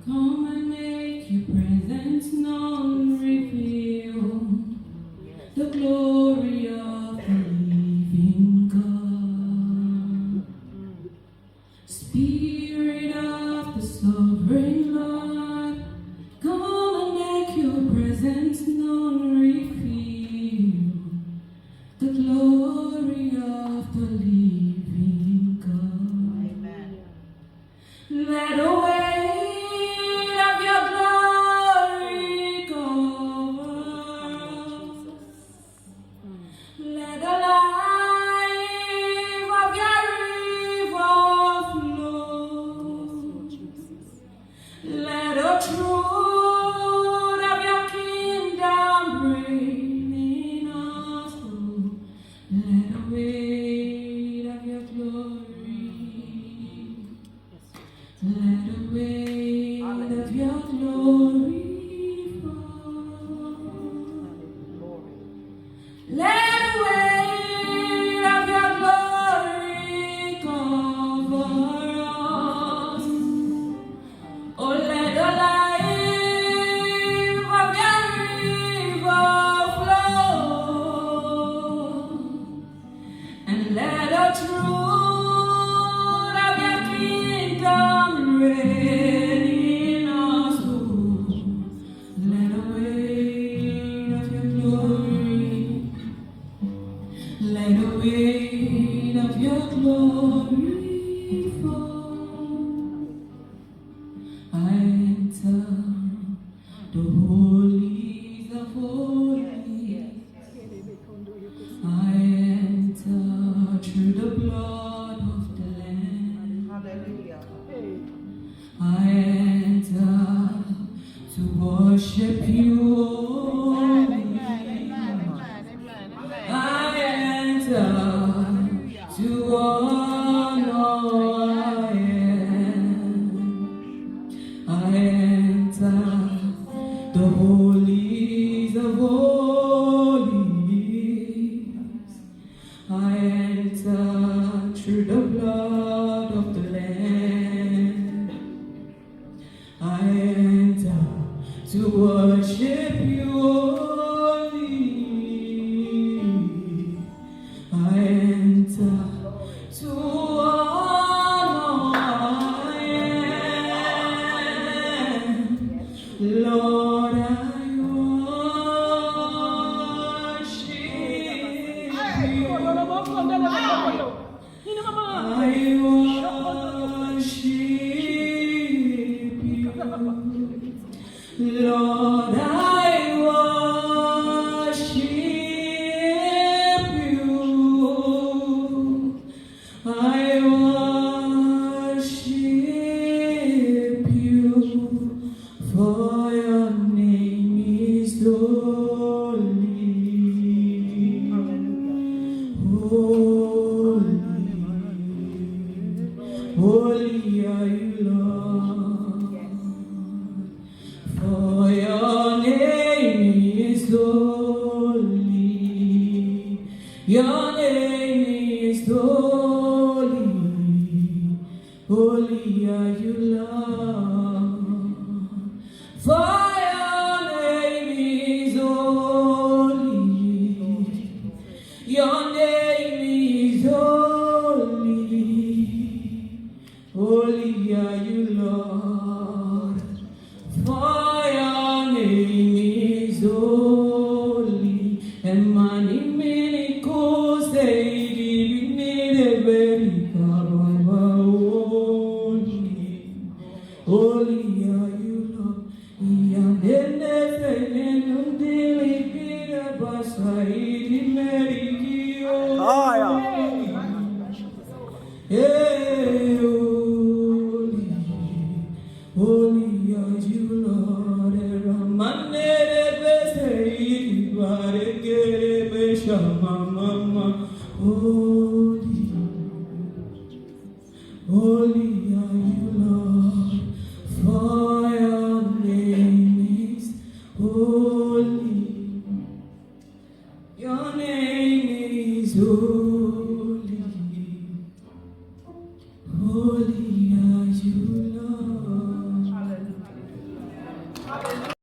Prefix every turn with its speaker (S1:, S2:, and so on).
S1: Come and make your presence known, reveal the glory of the living God. Spirit of the sovereign Lord, come and make your presence known, reveal the glory of the living God.
S2: Amen.
S1: Let the weight of your glory cover us. Let the life of your river flow. Let the truth of your kingdom reign in us. Let the weight of your glory. Let the weight of your glory fall. Let the weight of your glory cover us. Oh, let the life of your river flow. And let the truth of your kingdom reign in us. Oh, let the weight of your glory, let the weight of your glory fall. I enter the holies of holies. I enter through the blood of the Lamb.
S2: Hallelujah.
S1: I enter to worship you. I enter to honor. I enter the holies of holies. I enter through the blood of the Lamb. I enter to worship you only. I enter to honor. Lord, I worship you. I worship you. Lord, I worship you. I worship you. For your name is holy. Holy, holy are you, Lord. For your name is holy. Your name is holy. Holy are you, Lord. For your name is holy. Your name is holy. Holy are you, Lord. For your name is holy. And many, many cause they need a very holy. Holy are you, Lord. Hey, holy, holy are you, Lord. Ramanere besei, varekere beshama mama. Holy, holy are you, Lord. For your name is holy. Your name is holy. Holy are you, Lord.